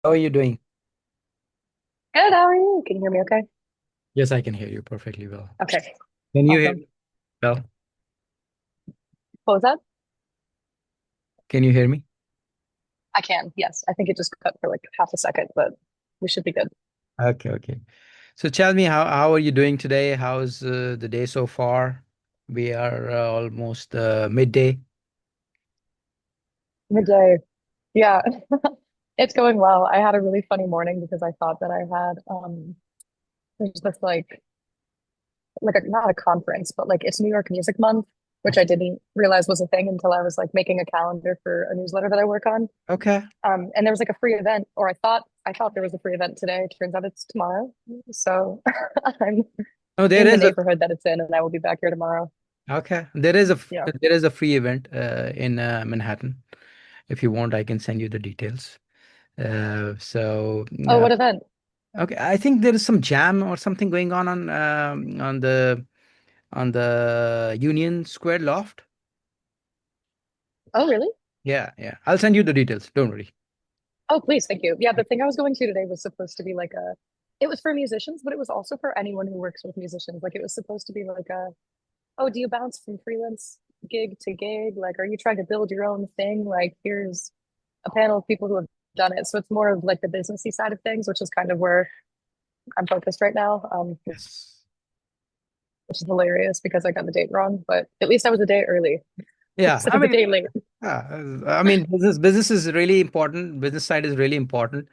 How are you doing? Good, how are you? Can you hear me okay? Yes, I can hear you perfectly well. Okay, Can you hear awesome. me well? What was that? Can you hear me? I can, yes. I think it just cut for like half a second, but we should be good. Okay, okay. So tell me, how are you doing today? How's the day so far? We are almost midday. Midday. Yeah, it's going well. I had a really funny morning because I thought that I had there's this not a conference, but like it's New York Music Month, which I didn't realize was a thing until I was like making a calendar for a newsletter that I work on. Okay. And there was like a free event, or I thought there was a free event today. Turns out it's tomorrow. So I'm Oh, there in the is a neighborhood that it's in, and I will be back here tomorrow. okay. There Yeah. is a free event in Manhattan. If you want, I can send you the details. Uh, so Oh, uh, what event? okay, I think there is some jam or something going on the Union Square loft. Oh, really? Yeah, yeah. I'll send you the details. Don't worry. Oh, please, thank you. Yeah, the thing I was going to today was supposed to be like it was for musicians, but it was also for anyone who works with musicians. Like it was supposed to be like oh, do you bounce from freelance gig to gig? Like, are you trying to build your own thing? Like, here's a panel of people who have done it. So it's more of like the businessy side of things, which is kind of where I'm focused right now, Yes. which is hilarious because I got the date wrong, but at least I was a day early Yeah, instead of a day late. I mean, business is really important. Business side is really important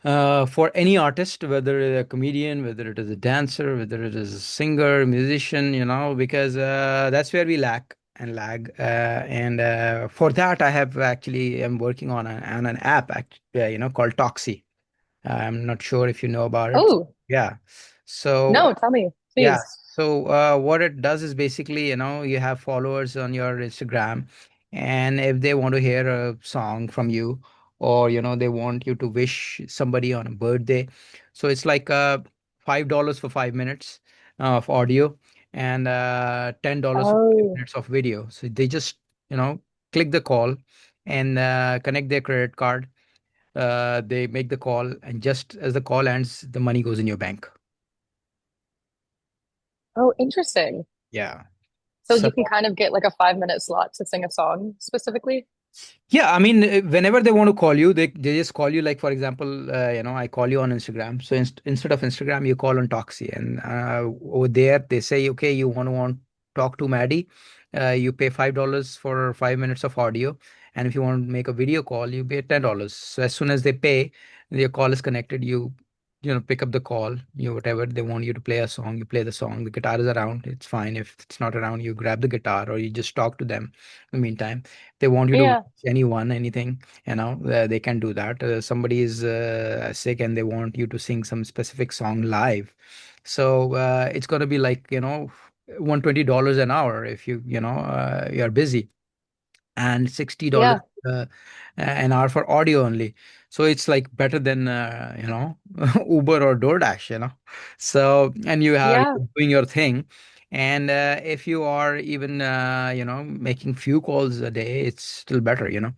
for any artist, whether it's a comedian, whether it is a dancer, whether it is a singer, musician, because that's where we lack and lag. And for that, I have actually am working on an app, called Toxi. I'm not sure if you know about it. Oh, Yeah. So no, tell me, yeah. please. So what it does is basically, you have followers on your Instagram, and if they want to hear a song from you, or they want you to wish somebody on a birthday, so it's like $5 for 5 minutes of audio, and $10 for five Oh, minutes of video. So they just, click the call and connect their credit card. They make the call, and just as the call ends, the money goes in your bank. oh, interesting. Yeah. So So you can kind of get like a 5 minute slot to sing a song specifically. yeah, I mean, whenever they want to call you, they just call you. Like for example, I call you on Instagram. So instead of Instagram, you call on Toxi, and over there they say, okay, you want talk to Maddie, you pay $5 for 5 minutes of audio, and if you want to make a video call, you pay $10. So as soon as they pay, your call is connected. You pick up the call. Whatever they want you to play a song, you play the song. The guitar is around, it's fine. If it's not around, you grab the guitar or you just talk to them. In the meantime, they want you to Yeah, watch anyone, anything, they can do that. Somebody is sick and they want you to sing some specific song live. So it's going to be like, $120 an hour if you're busy, and $60 yeah, an hour for audio only. So it's like better than Uber or DoorDash, So, and yeah, you're doing your thing. And if you are even making few calls a day, it's still better, so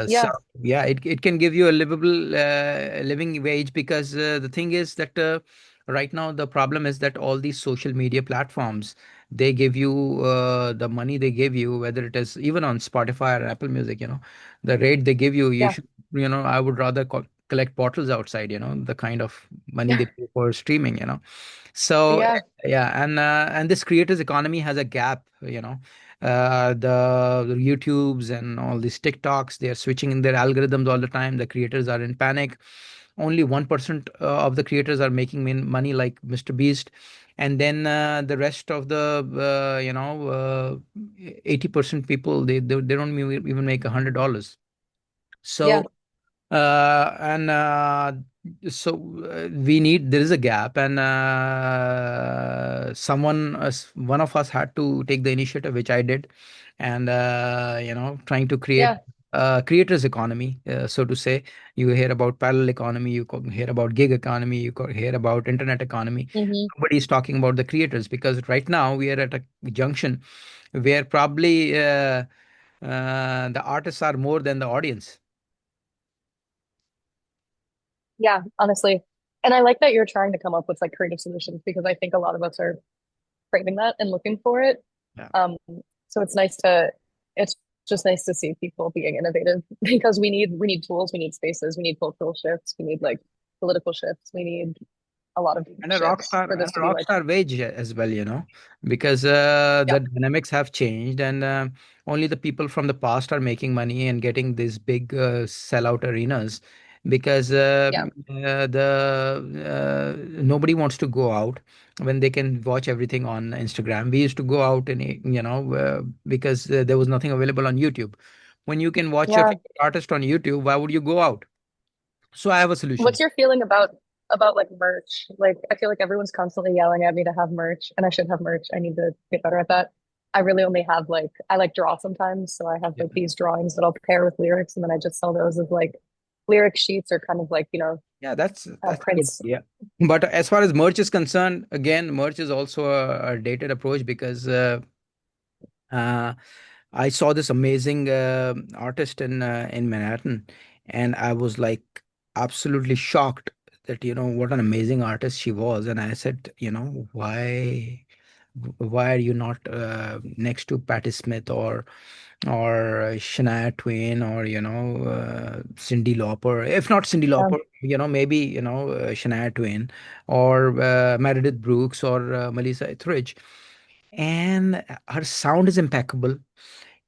yeah, yeah, it can give you a livable living wage, because the thing is that right now the problem is that all these social media platforms, they give you the money they give you, whether it is even on Spotify or Apple Music, the rate they give you, you yeah, should, I would rather collect bottles outside, the kind of money they pay for streaming, so yeah, yeah, and this creators economy has a gap, the YouTubes and all these TikToks, they are switching in their algorithms all the time. The creators are in panic. Only 1% of the creators are making money, like Mr. Beast, and then the rest of the 80% people, they don't even make $100. yeah, So and so we need there is a gap, and one of us had to take the initiative, which I did, and trying to create yeah. creators economy, so to say. You hear about parallel economy, hear about gig economy, hear about internet economy. Hmm. Nobody's talking about the creators, because right now we are at a junction where probably the artists are more than the audience. Yeah, honestly. And I like that you're trying to come up with like creative solutions because I think a lot of us are craving that and looking for it. Yeah. Um, so it's just nice to see people being innovative because we need tools, we need spaces, we need cultural shifts, we need like political shifts, we need a lot of And a rock shifts star for and this a to be rock like, star wage as well, because yeah, the dynamics have changed, and only the people from the past are making money and getting these big sellout arenas, because yeah, the nobody wants to go out when they can watch everything on Instagram. We used to go out and because there was nothing available on YouTube. When you can watch your yeah. favorite artist on YouTube, why would you go out? So I have a solution. What's your feeling about like merch? Like I feel like everyone's constantly yelling at me to have merch and I should have merch. I need to get better at that. I really only have like I like draw sometimes, so I have like these drawings that I'll pair with lyrics and then I just sell those as like lyric sheets or kind of like, Yeah, that's a good prints. idea. But as far as merch is concerned, again, merch is also a dated approach, because uh, I saw this amazing artist in Manhattan, and I was like absolutely shocked that what an amazing artist she was. And I said, why are you not next to Patti Smith or Shania Twain, or Cyndi Lauper? If not Cyndi Yeah. Lauper, maybe Shania Twain, or Meredith Brooks, or Melissa Etheridge. And her sound is impeccable,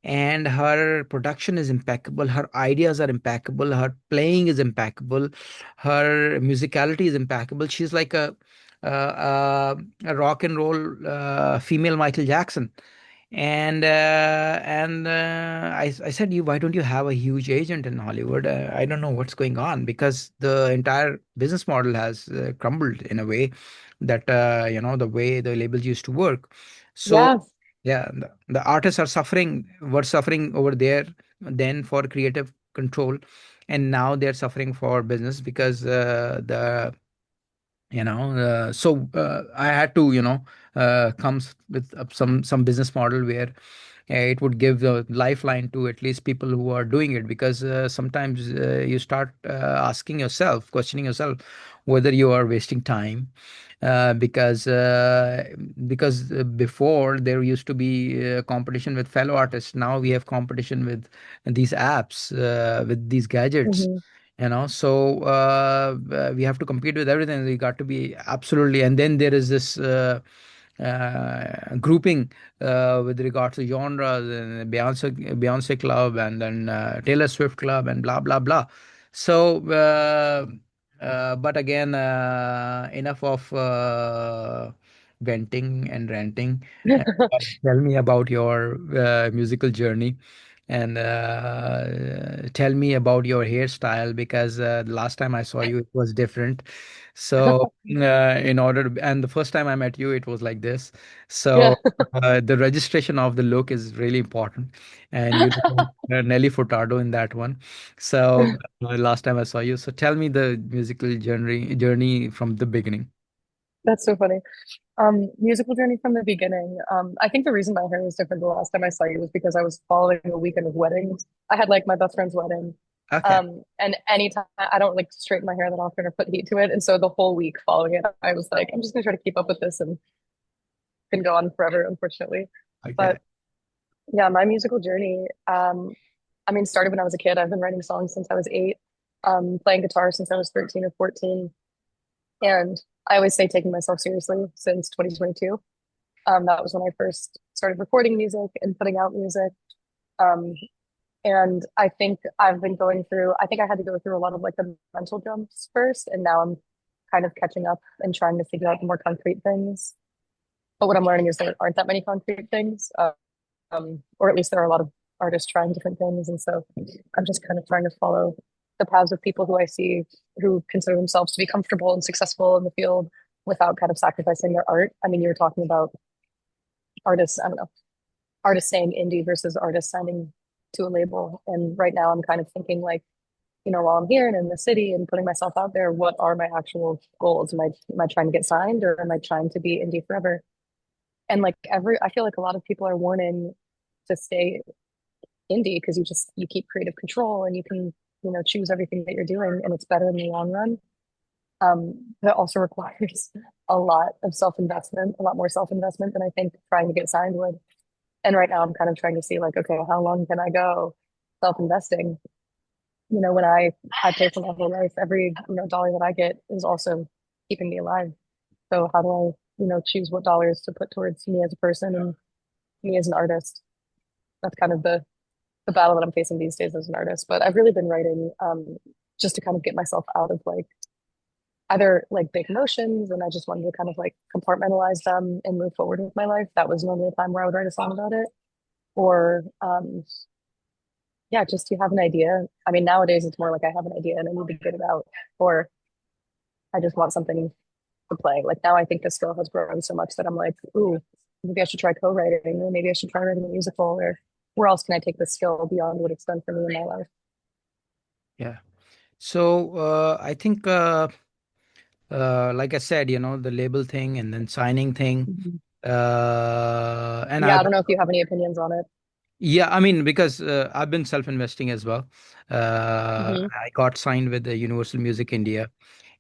and her production is impeccable, her ideas are impeccable, her playing is impeccable, her musicality is impeccable. She's like a rock and roll female Michael Jackson. And I said, you why don't you have a huge agent in Hollywood? I don't know what's going on, because the entire business model has crumbled in a way that the way the labels used to work. So Yeah. yeah, the artists were suffering over there then for creative control, and now they're suffering for business, because the so I had to with some business model where it would give a lifeline to at least people who are doing it, because sometimes you start questioning yourself whether you are wasting time, because before there used to be competition with fellow artists. Now we have competition with these apps, with these gadgets, Hmm. so we have to compete with everything. We got to be absolutely. And then there is this grouping with regards to genres, and Beyonce club, and then Taylor Swift club, and blah blah blah. So but again, enough of venting and ranting. Uh, Tell me about your musical journey, and tell me about your hairstyle, because the last time I saw you, it was different. So, and the first time I met you, it was like this. Yeah. So, the registration of the look is really important, and you look like Nelly Furtado in that one. So, last time I saw you. So, tell me the musical journey from the beginning. That's so funny. Musical journey from the beginning. I think the reason my hair was different the last time I saw you was because I was following a weekend of weddings. I had like my best friend's wedding. Okay. And anytime I don't like straighten my hair that often or put heat to it. And so the whole week following it, I was like, I'm just gonna try to keep up with this and can go on forever, unfortunately. Okay. But yeah, my musical journey, I mean, started when I was a kid. I've been writing songs since I was 8, playing guitar since I was 13 or 14. And I always say taking myself seriously since 2022. That was when I first started recording music and putting out music. Um, and I think I've been going through, I think I had to go through a lot of like the mental jumps first. And now I'm kind of catching up and trying to figure out the more concrete things. But what I'm learning is there aren't that many concrete things, or at least there are a lot of artists trying different things. And so I'm just kind of trying to follow the paths of people who I see who consider themselves to be comfortable and successful in the field without kind of sacrificing their art. I mean, you were talking about artists, I don't know, artists staying indie versus artists signing to a label. And right now I'm kind of thinking like, while I'm here and in the city and putting myself out there, what are my actual goals? Am I trying to get signed or am I trying to be indie forever? And like I feel like a lot of people are warning to stay indie because you keep creative control and you can, choose everything that you're doing and it's better in the long run. That also requires a lot of self-investment, a lot more self-investment than I think trying to get signed would. And right now I'm kind of trying to see like, okay, how long can I go self-investing? When I pay for my whole life, every, dollar that I get is also keeping me alive. So how do I, choose what dollars to put towards me as a person and me as an artist? That's kind of the battle that I'm facing these days as an artist. But I've really been writing just to kind of get myself out of like either like big emotions and I just wanted to kind of like compartmentalize them and move forward with my life. That was normally a time where I would write a song about it. Or yeah, just you have an idea. I mean, nowadays it's more like I have an idea and I need to get it out, or I just want something to play. Like now I think the skill has grown so much that I'm like, ooh, maybe I should try co-writing, or maybe I should try writing a musical, or where else can I take this skill beyond what it's done for me in my life? Yeah. So I think, like I said, the label thing and then signing thing. Mhm. And Yeah, I've I don't know if you have any opinions on it. Yeah, I mean, because I've been self-investing as well. Hmm. I got signed with the Universal Music India,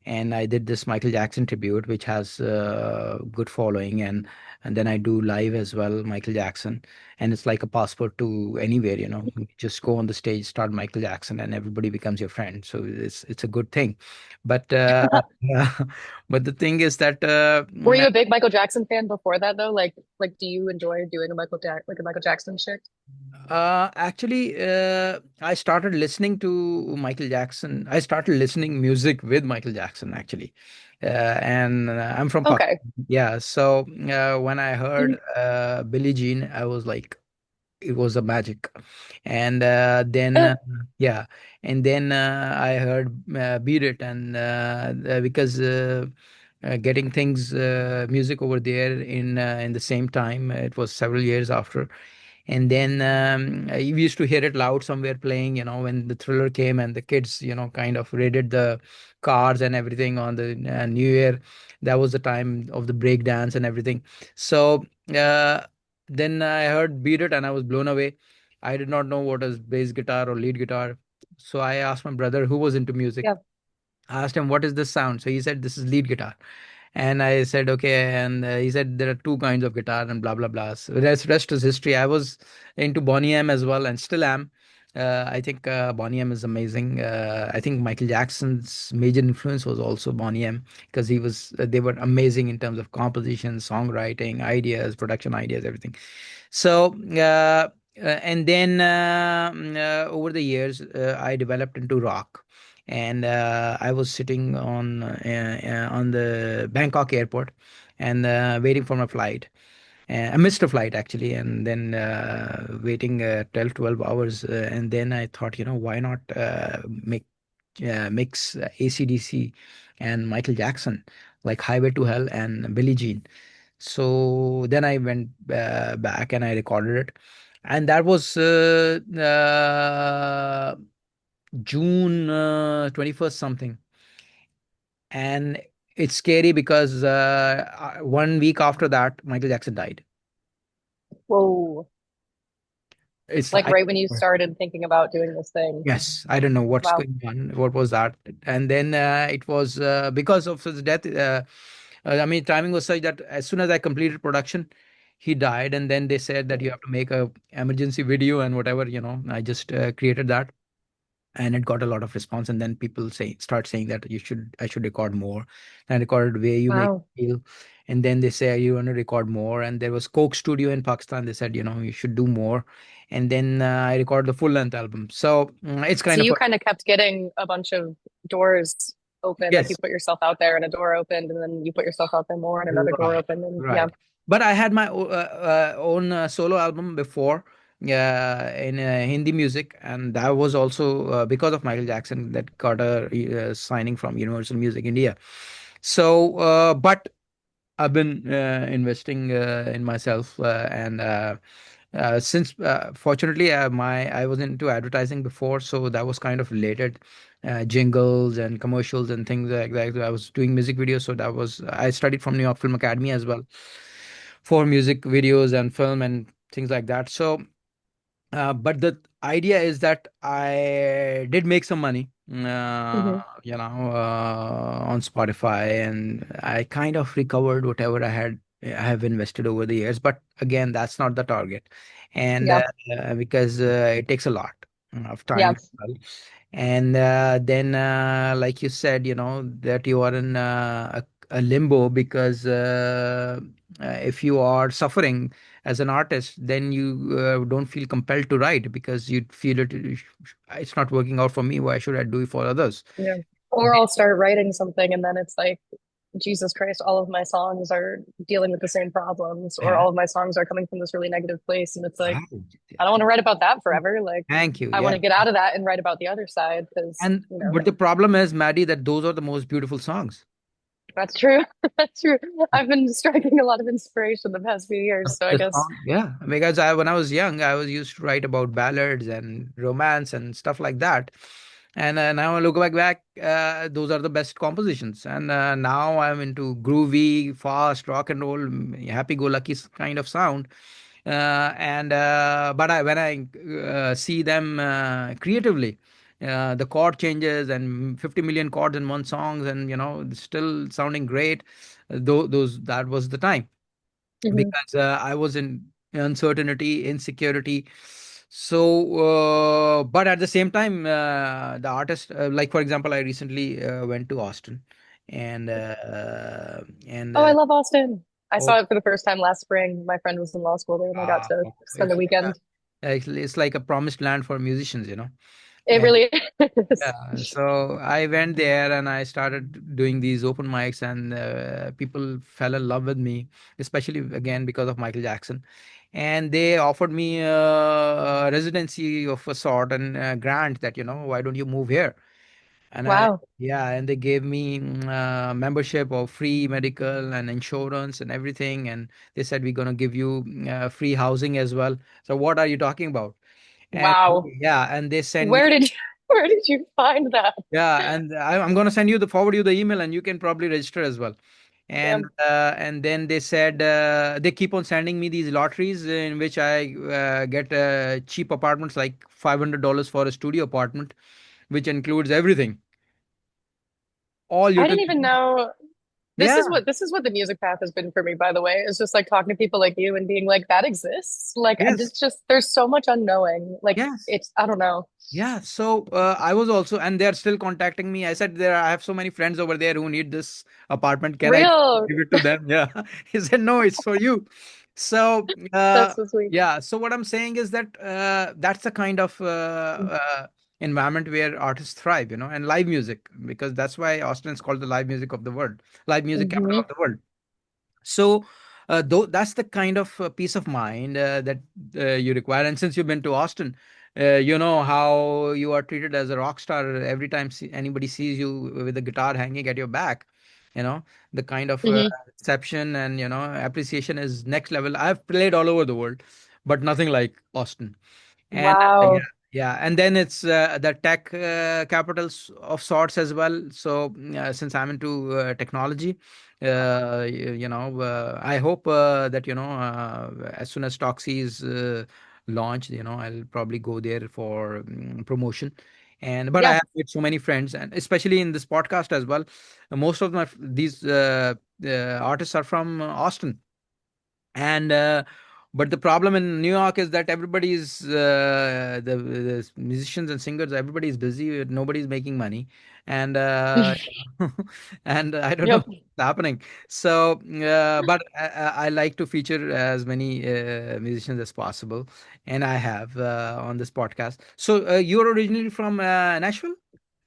and I did this Michael Jackson tribute, which has good following, and then I do live as well, Michael Jackson, and it's like a passport to anywhere. You just go on the stage, start Michael Jackson, and everybody becomes your friend. So it's a good thing, but but the thing is that Were you a big Michael Jackson fan before that though? Like, do you enjoy doing like a Michael Jackson shit? Actually, I started listening to Michael Jackson. I started listening music with Michael Jackson, actually. And I'm from Okay. Pakistan. Yeah. So when I Mhm. heard Billie Jean, I was like, it was a magic. And then, yeah. And then I heard Beat It. And because getting things, music over there in the same time, it was several years after. And then you used to hear it loud somewhere playing, when the Thriller came and the kids, kind of raided the cars and everything on the New Year. That was the time of the break dance and everything. So uh, then I heard Beat It and I was blown away. I did not know what is bass guitar or lead guitar. So I asked my brother who was into music. Yeah. I asked him, what is this sound? So he said, this is lead guitar. And I said, okay. And he said, there are two kinds of guitar and blah, blah, blah. So rest is history. I was into Bonnie M as well and still am. I think Bonnie M is amazing. I think Michael Jackson's major influence was also Bonnie M because they were amazing in terms of composition, songwriting, ideas, production ideas, everything. So, and then over the years, I developed into rock, and I was sitting on the Bangkok airport and waiting for my flight. I missed a flight actually, and then waiting 12, 12 hours. And then I thought, why not mix AC/DC and Michael Jackson, like Highway to Hell and Billie Jean. So then I went back and I recorded it. And that was June 21st something. And it's scary because 1 week after that, Michael Jackson died. Whoa. It's Like I, right when you started thinking about doing this thing. yes, I don't know what's Wow. going on. What was that? And then it was because of his death. I mean, timing was such that as soon as I completed production, he died. And then they said that you have to make a emergency video and whatever. I just created that, and it got a lot of response. And then people start saying that I should record more. And I recorded Way You Make Wow. Me Feel. And then they say you want to record more. And there was Coke Studio in Pakistan. They said, you should do more. And then I recorded the full length album. So it's So kind of you a, kind of kept getting a bunch of doors open, like you yes. put yourself out there and a door opened, and then you put yourself out there more and another door Right, opened, and yeah. right. But I had my own solo album before, in Hindi music, and that was also because of Michael Jackson that got a signing from Universal Music India. So, but I've been investing in myself, and since fortunately my I was into advertising before, so that was kind of related, jingles and commercials and things like that. I was doing music videos, so that was I studied from New York Film Academy as well for music videos and film and things like that. So but the idea is that I did make some money Hmm. on Spotify, and I kind of recovered whatever I have invested over the years. But again, that's not the target, and Yeah. because it takes a lot of time Yeah. as well. And then, like you said, that you are in a limbo because if you are suffering as an artist, then you don't feel compelled to write because you feel it's not working out for me. Why should I do it for others? Yeah. Or I'll start writing something and then it's like, Jesus Christ, all of my songs are dealing with the same problems, or Yeah. all of my songs are coming from this really negative place. And it's like, Wow. I don't want to write about that forever. Like, Thank you. I want Yeah. to get out of that and write about the other side because, And but the problem is, Maddie, that those are the most beautiful songs. that's true. That's true. I've been striking a lot of inspiration the past few years. So I The guess, song, yeah, because when I was young, I was used to write about ballads and romance and stuff like that. And now I look back, those are the best compositions. And now I'm into groovy, fast rock and roll, happy-go-lucky kind of sound. And but when I see them creatively, the chord changes and 50 million chords in one song, and still sounding great. Those that was the time mhm. because I was in uncertainty, insecurity. So, but at the same time, the artist, like for example, I recently went to Austin, and Oh, I love Austin. I oh, saw it for the first time last spring. My friend was in law school there and I got to spend the weekend. it's like a promised land for musicians. It really is. Yeah, so I went there and I started doing these open mics, and people fell in love with me, especially again because of Michael Jackson. And they offered me a residency of a sort and a grant that, why don't you move here? And Wow. yeah, and they gave me membership of free medical and insurance and everything. And they said, we're going to give you free housing as well. So what are you talking about? And Wow. yeah, and they sent me. Where did you where did you find that? Yeah, and I'm gonna forward you the email, and you can probably register as well. Yeah. And then they said they keep on sending me these lotteries in which I get cheap apartments like $500 for a studio apartment, which includes everything, all I didn't even utilities. know Yeah. this is what the music path has been for me, by the way. It's just like talking to people like you and being like, that exists. Like, and Yes. it's just there's so much unknowing. Like Yes. it's I don't know. Yeah, so I was also, and they're still contacting me. I said, I have so many friends over there who need this apartment. Can I Real. give it to them? Yeah. He said, no, it's for you. So, That's so sweet. yeah. So what I'm saying is that that's the kind of environment where artists thrive, and live music, because that's why Austin is called the live music of the world, live music capital Hmm. of the world. So, though that's the kind of peace of mind that you require. And since you've been to Austin, you know how you are treated as a rock star every time anybody sees you with a guitar hanging at your back. The kind of Hmm. reception and appreciation is next level. I've played all over the world, but nothing like Austin. And yeah, Wow. yeah, and then it's the tech capitals of sorts as well. So since I'm into technology, I hope that as soon as Toxie is launched, I'll probably go there for promotion. And but I Yeah. have met so many friends, and especially in this podcast as well. Most of these artists are from Austin, and but the problem in New York is that everybody is the musicians and singers, everybody is busy, nobody's making money, and and I don't know Yep. what's happening. So but I like to feature as many musicians as possible, and I have on this podcast. So you're originally from Nashville,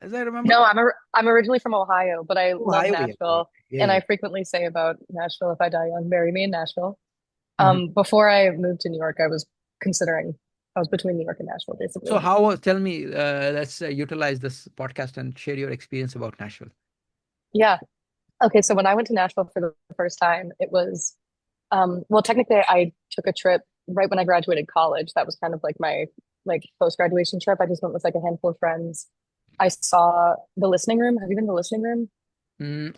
as I remember. No, I'm originally from Ohio, but I love Ohio, yeah, yeah, Nashville. yeah, And yeah. I frequently say about Nashville, if I die young, bury me in Nashville. Mhm. Before I moved to New York, considering I was between New York and Nashville, So basically. how, tell me, let's utilize this podcast and share your experience about Nashville. Yeah. Okay, so when I went to Nashville for the first time, it was well, technically I took a trip right when I graduated college. That was kind of like my like post-graduation trip. I just went with like a handful of friends. I saw the listening room. Have you been to the listening room?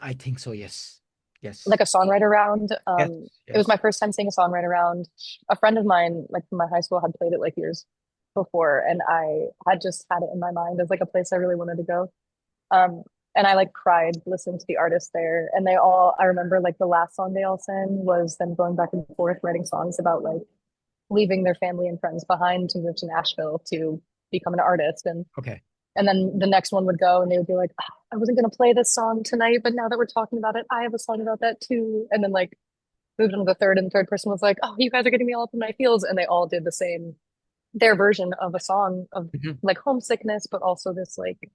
I think so, yes. Like Yes. a songwriter round. Yes. It was Yes. my first time seeing a songwriter round. A friend of mine, like from my high school, had played it like years. before, and I had just had it in my mind as like a place I really wanted to go. Um, and I like cried listening to the artists there. And they all, I remember like the last song they all sang was them going back and forth writing songs about like leaving their family and friends behind to move to Nashville to become an artist. Okay. And then the next one would go and they would be like, "Ah, I wasn't gonna play this song tonight, but now that we're talking about it, I have a song about that too." And then like moved on to the third, and the third person was like, "Oh, you guys are getting me all up in my feels." And they all did the same, their version of a song of Mhm. like homesickness, but also this like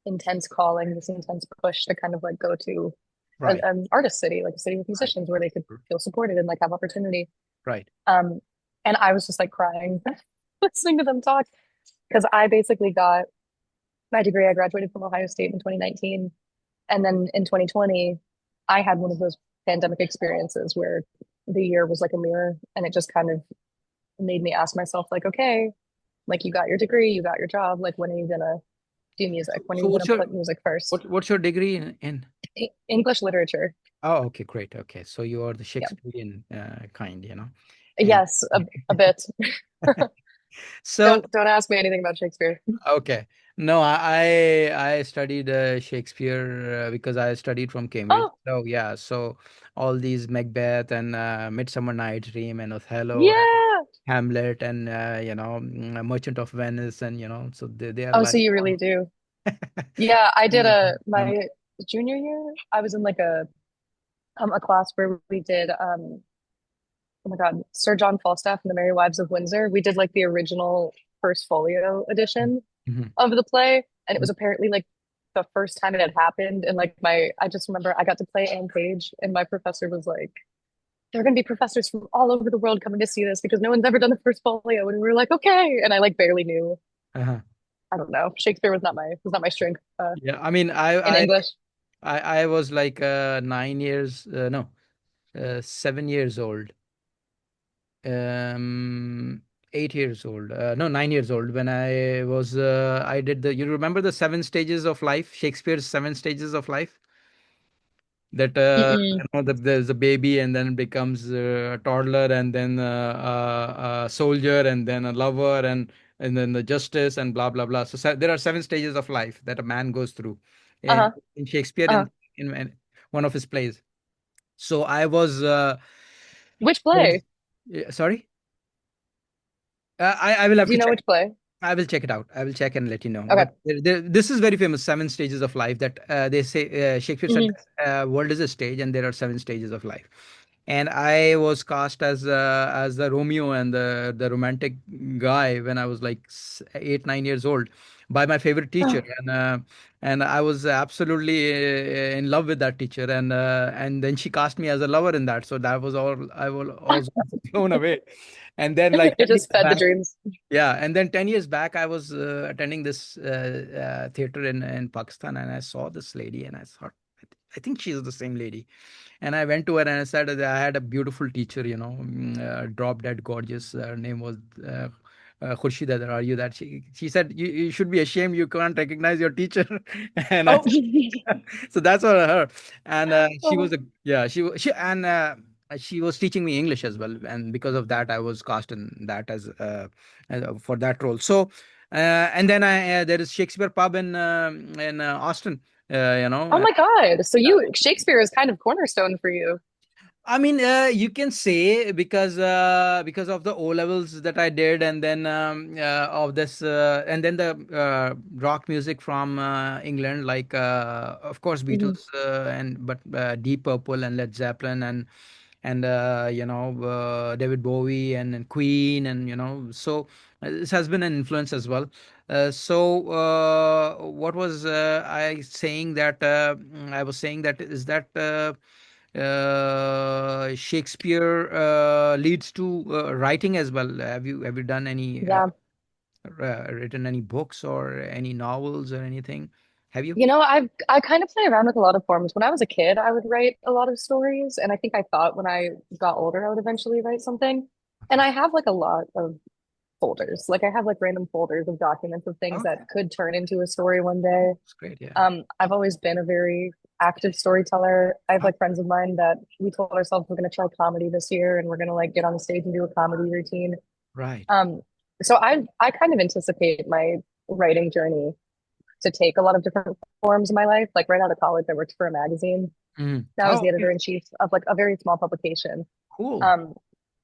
intense calling, this intense push to kind of like go to Right. an artist city, like a city with Right. musicians where they could feel supported and like have opportunity. Right. Um, and I was just like crying listening to them talk because I basically got my degree. I graduated from Ohio State in 2019. And then in 2020, I had one of those pandemic experiences where the year was like a mirror and it just kind of made me ask myself, like, okay, like you got your degree, you got your job, like when are you gonna do music? When are So you what's gonna your put music first? what's your degree in? English literature. Oh, okay, great. Okay. So you are the Yeah. Shakespearean kind, And Yes, a bit. so Don't ask me anything about Shakespeare. okay. No, I studied Shakespeare because I studied from Cambridge. Oh, So yeah, so all these Macbeth and Midsummer Night's Dream and Othello and yeah. Hamlet and Merchant of Venice and so they are Oh, so like you really do. Yeah, I did um, my junior year, I was in like a class where we did oh my God, Sir John Falstaff and the Merry Wives of Windsor. We did like the original first folio edition mhm. of the play, and it was apparently like the first time it had happened. And like I just remember I got to play Anne Page, and my professor was like, "There are going to be professors from all over the world coming to see this because no one's ever done the first folio." And we were like, "Okay," and I like barely knew. Uh-huh. I don't know. Shakespeare was not my strength Yeah, I mean, in English. I was like 9 years, no, 7 years old, um, 8 years old, no, 9 years old when I did you remember the seven stages of life, Shakespeare's seven stages of life? That Mm-mm. there's a baby and then becomes a toddler and then a soldier and then a lover and then the justice and blah blah blah. So there are seven stages of life that a man goes through in, Uh-huh. in Shakespeare Uh-huh. in one of his plays. So Which I was play? sorry. I will have Do to you know check. which play? I will check it out. I will check and let you know. Okay. But this is very famous, seven stages of life that they say Shakespeare said Hmm. that world is a stage and there are seven stages of life. And I was cast as the Romeo and the romantic guy when I was like 8 9 years old by my favorite teacher, Oh, and I was absolutely in love with that teacher, and then she cast me as a lover in that, so that was all I was blown away. And then like it 10 just years fed the back, dreams. yeah, and then 10 years back, I was attending this theater in Pakistan, and I saw this lady, and I thought, I think she's the same lady. And I went to her and I said that I had a beautiful teacher, drop dead gorgeous. Her name was Khurshida. Are you that? She said, you should be ashamed. You can't recognize your teacher. And I Oh. said, so that's what her. And she was Oh. a, yeah, she was teaching me English as well. And because of that, I was cast in that as for that role. So, and then there is Shakespeare pub in Austin, you know. Oh my God. So you Shakespeare is kind of cornerstone for you. I mean, you can say because of the O levels that I did, and then of this, and then the rock music from England, like of course Mhm. Beatles, and but Deep Purple and Led Zeppelin and David Bowie and Queen, and so this has been an influence as well. What was I saying that I was saying that is that. Shakespeare leads to writing as well. Have you done any Yeah. written any books or any novels or anything? Have you? You know, I kind of play around with a lot of forms. When I was a kid, I would write a lot of stories, and I think I thought when I got older, I would eventually write something. And Okay. I have like a lot of folders. Like I have like random folders of documents of things Okay. that could turn into a story one day. That's great. Yeah. I've always been a very active storyteller. I have Ah, like friends of mine that we told ourselves we're going to try comedy this year and we're going to like get on the stage and do a comedy routine. right. Um, So I kind of anticipate my writing journey to take a lot of different forms in my life. Like right out of college, I worked for a magazine. Mm. I was Oh, the editor okay. in chief of like a very small publication. Cool. Um,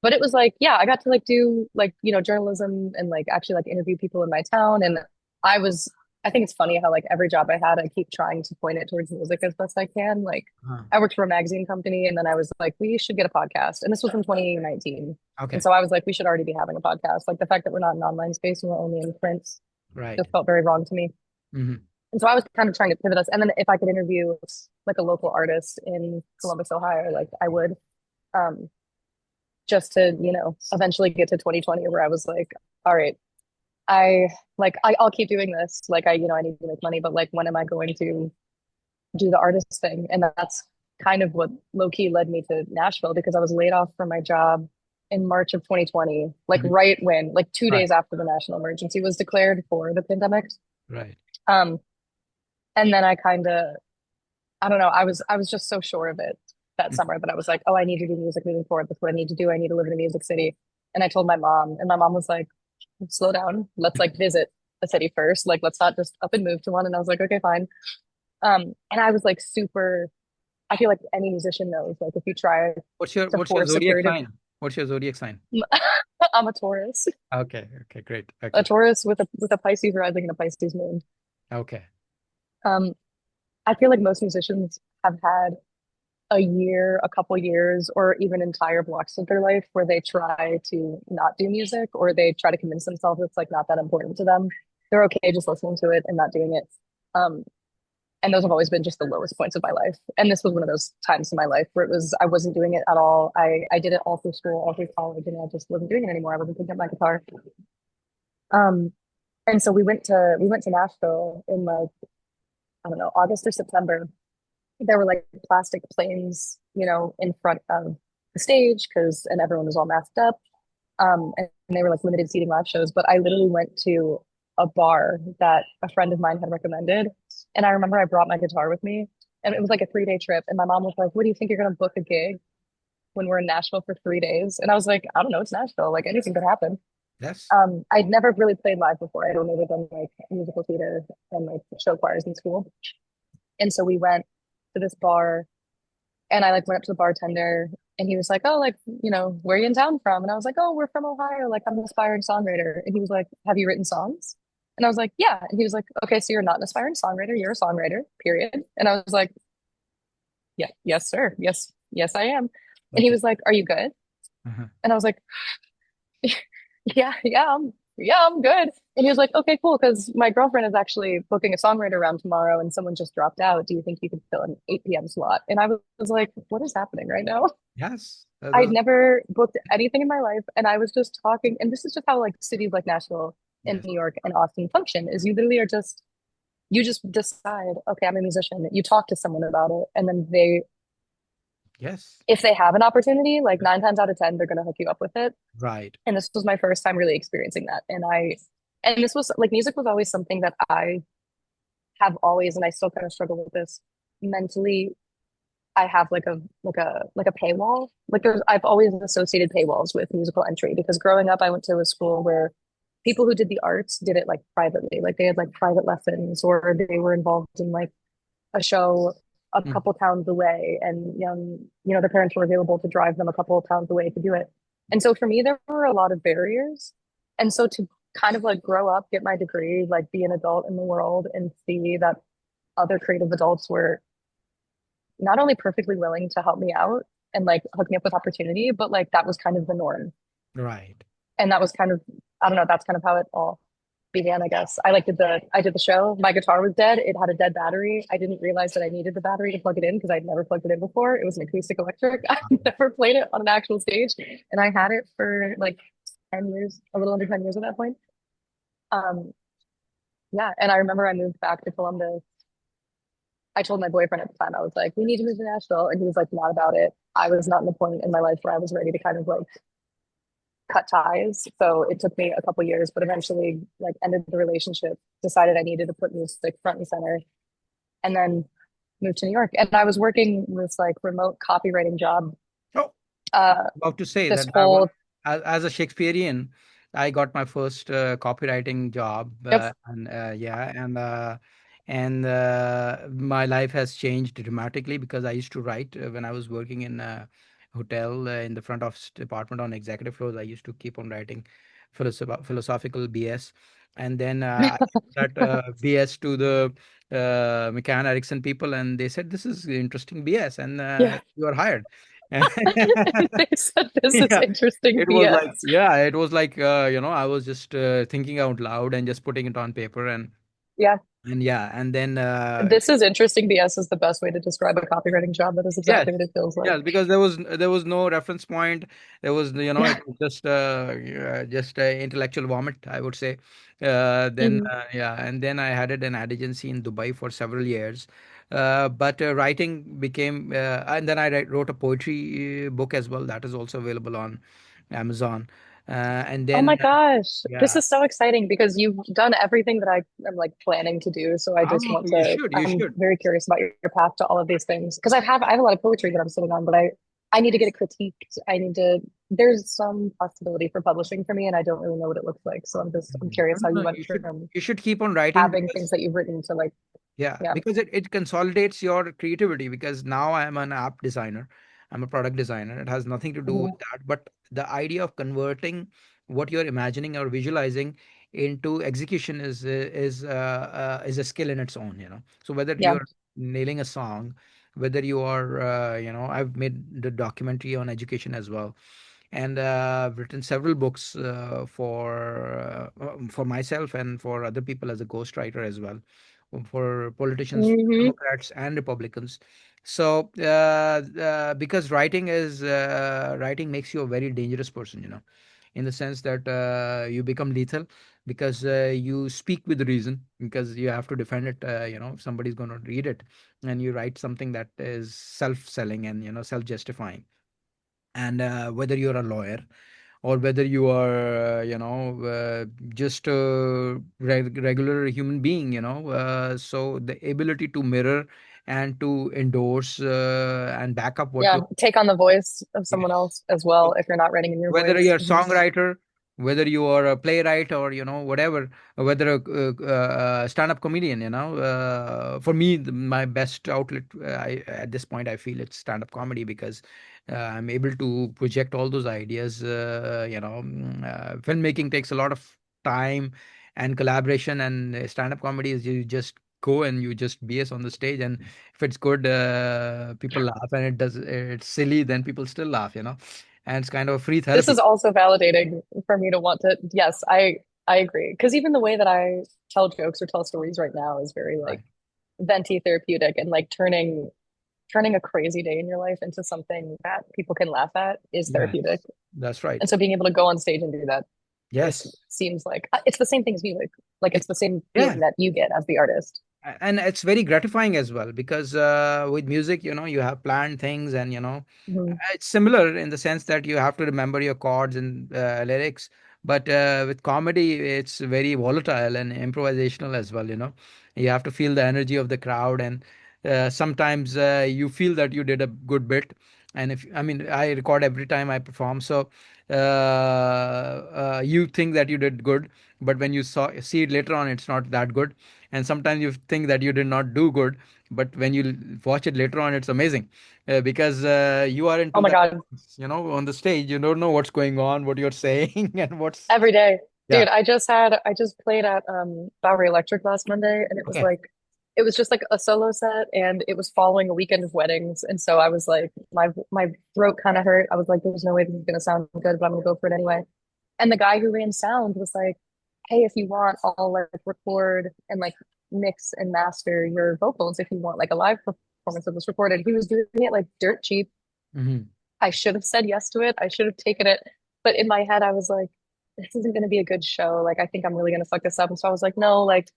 but it was like, yeah, I got to like do like, journalism and like actually like interview people in my town. And I was, I think it's funny how like every job I had, I keep trying to point it towards music as best I can. Like Uh, I worked for a magazine company and then I was like, we should get a podcast. And this was in 2019. And okay. so I was like, we should already be having a podcast. Like the fact that we're not in online space and we're only in print Right. just felt very wrong to me. Hmm. And so I was kind of trying to pivot us. And then if I could interview like a local artist in Columbus, Ohio, like I would, um, just to, eventually get to 2020 where I was like, all right, I'll keep doing this. Like I need to make money, but like when am I going to do the artist thing? And that's kind of what low key led me to Nashville because I was laid off from my job in March of 2020, like Hmm. right when, like two Right. days after the national emergency was declared for the pandemic. Right. Um, and then I don't know, I was just so sure of it that Mm. summer that I was like, oh, I need to do music moving forward. That's what I need to do. I need to live in a music city. And I told my mom, and my mom was like, slow down. Let's like visit a city first. Like, let's not just up and move to one. And I was like, okay, fine. And I was like super, I feel like any musician knows, like if you try to What's your force a zodiac creative, sign? What's your zodiac sign? I'm a Taurus, Okay. Okay. Great. a Okay. Taurus with a Pisces rising and a Pisces moon. Okay. Um, I feel like most musicians have had a year, a couple years, or even entire blocks of their life where they try to not do music or they try to convince themselves it's like not that important to them. They're okay just listening to it and not doing it. Um, and those have always been just the lowest points of my life. And this was one of those times in my life where I wasn't doing it at all. I did it all through school, all through college, and I just wasn't doing it anymore. I wasn't picking up my guitar. Um, and so we went to Nashville in like, I don't know, August or September. There were like plastic planes, in front of the stage and everyone was all masked up. And they were like limited seating live shows. But I literally went to a bar that a friend of mine had recommended. And I remember I brought my guitar with me. And it was like a 3-day trip. And my mom was like, what do you think you're gonna book a gig when we're in Nashville for 3 days? And I was like, I don't know, it's Nashville. Like anything could happen. Yes. I'd never really played live before. I'd only ever done like musical theater and like show choirs in school. And so we went to this bar and I like went up to the bartender and he was like, oh, like, where are you in town from? And I was like, oh, we're from Ohio. Like, I'm an aspiring songwriter. And he was like, have you written songs? And I was like, yeah. And he was like, okay, so you're not an aspiring songwriter. You're a songwriter, period. And I was like, yeah, yes, sir. Yes, yes, I am. And he Okay. was like, are you good? Uh-huh. And I was like, yeah, I'm good. And he was like, okay, cool. Because my girlfriend is actually booking a songwriter round tomorrow and someone just dropped out. Do you think you could fill an 8 p.m. slot? And I was like, what is happening right now? Yes. I'd never booked anything in my life, and I was just talking, and this is just how like cities like Nashville and Yes. New York and Austin function, is you just decide, okay, I'm a musician. You talk to someone about it, and then Yes. if they have an opportunity, like 9 times out of 10, they're gonna hook you up with it. Right. And this was my first time really experiencing that. And this was like music was always something that I have always, and I still kind of struggle with this mentally. I have like a paywall. I've always associated paywalls with musical entry because growing up I went to a school where people who did the arts did it like privately. Like they had like private lessons or they were involved in like a show a Mhm. couple towns away and their parents were available to drive them a couple of towns away to do it. And so for me there were a lot of barriers. And so to kind of like grow up, get my degree, like be an adult in the world and see that other creative adults were not only perfectly willing to help me out and like hook me up with opportunity, but like that was kind of the norm. Right. And that was kind of, I don't know, that's kind of how it all began, I guess. I did the show. My guitar was dead. It had a dead battery. I didn't realize that I needed the battery to plug it in because I'd never plugged it in before. It was an acoustic electric. I never played it on an actual stage. And I had it for like 10 years, a little under 10 years at that point. Um, yeah. And I remember I moved back to Columbus. I told my boyfriend at the time, I was like, we need to move to Nashville. And he was like, not about it. I was not in the point in my life where I was ready to kind of like cut ties. So it took me a couple years, but eventually like ended the relationship, decided I needed to put music front and center, and then moved to New York. And I was working this like remote copywriting job. Oh, Uh about to say this that whole as a Shakespearean. I got my first copywriting job, Yep. and yeah, and my life has changed dramatically because I used to write when I was working in a hotel in the front office department on executive floors. I used to keep on writing philosophical BS, and then I gave that BS to the McCann Erickson people, and they said this is interesting BS, and Yeah. you are hired. They said this is Yeah, interesting it was like, BS. yeah, it was like, I was just thinking out loud and just putting it on paper, Yeah. and yeah, and then This is interesting BS is the best way to describe a copywriting job. That is yes, exactly what it feels like. yes, because there was no reference point. There was, Yeah. it was just intellectual vomit, I would say. Then Mhm. yeah, and then I had it an ad agency in Dubai for several years. But writing became, and then wrote a poetry book as well. That is also available on Amazon. And Oh then my gosh. This yeah, is so exciting because you've done everything that I am like planning to do. So I just oh, want to, you I'm should. very curious about your path to all of these things. Because I have a lot of poetry that I'm sitting on, but I need to get it critiqued. There's some possibility for publishing for me, and I don't really know what it looks like. So I'm Mhm. curious No, how no, you no, went from you should keep on writing having things because that you've written to like, yeah, yeah. because it consolidates your creativity. Because now I am an app designer, I'm a product designer. It has nothing to do with Mhm. that. But the idea of converting what you're imagining or visualizing into execution is a skill in its own. So whether Yeah. you're nailing a song, whether you are, I've made the documentary on education as well, and I've written several books for myself and for other people as a ghostwriter as well, for politicians, Hmm. Democrats and Republicans. So because writing makes you a very dangerous person, in the sense that you become lethal because you speak with reason, because you have to defend it. If somebody's going to read it, and you write something that is self-selling and self-justifying, and whether you're a lawyer or whether you are just a regular human being, so the ability to mirror and to endorse and back up what Yeah. you Take on the voice of someone yes. else as well if you're not writing in your Whether voice. you're a Mhm. songwriter, whether you are a playwright, or whatever, whether a stand-up comedian, for me, my best outlet, at this point I feel it's stand-up comedy, because I'm able to project all those ideas. Filmmaking takes a lot of time and collaboration, and stand-up comedy is you just go and you just BS on the stage, and if it's good, people laugh, and it's silly, then people still laugh, and it's kind of a free This is therapy. also validating for me to want to, yes, I agree. Because even the way that I tell jokes or tell stories right now is very like Right. venti therapeutic and like turning a crazy day in your life into something that people can laugh at is therapeutic. Yes, that's right. And so being able to go on stage and do that just Yes. seems like it's the same thing as music. Like It, it's the same yeah. feeling that you get as the artist. And it's very gratifying as well, because with music, you have planned things, and Mhm. it's similar in the sense that you have to remember your chords and lyrics. But with comedy, it's very volatile and improvisational as well. You have to feel the energy of the crowd, and sometimes you feel that you did a good bit. And if I mean, I record every time I perform, so you think that you did good, but when you see it later on, it's not that good. And sometimes you think that you did not do good, but when you watch it later on, it's amazing, because you are Oh into my that, God. on the stage. You don't know what's going on, what you're saying, and what's Every day. yeah. Dude, I just played at Bowery Electric last Monday and Okay. it was just like a solo set and it was following a weekend of weddings. And so I was like my throat kind of hurt. I was like, there's no way this is gonna sound good, but I'm gonna go for it anyway. And the guy who ran sound was like, hey, if you want, I'll like record and like mix and master your vocals if you want like a live performance of this recorded. He was doing it like dirt cheap. Hmm. I should have said yes to it. I should have taken it. But in my head, I was like, this isn't going to be a good show. Like, I think I'm really going to fuck this up. And so I was like, no, like,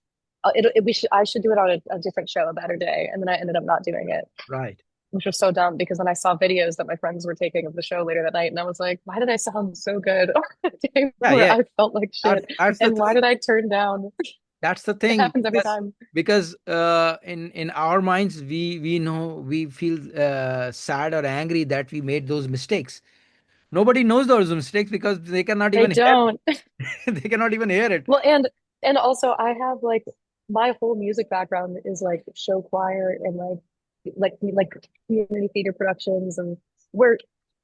I should do it on a different show, a better day. And then I ended up not doing it, Right. which was so dumb because then I saw videos that my friends were taking of the show later that night. And I was like, why did I sound so good on a day Yeah, where yeah. I felt like shit? That's the And why did thing. I turn down? That's the It thing, happens every time. because in our minds, we know, we feel sad or angry that we made those mistakes. nobody knows those mistakes because they cannot They even hear don't. they cannot even hear it. Well, and also I have like my whole music background is like show choir and like community theater productions and where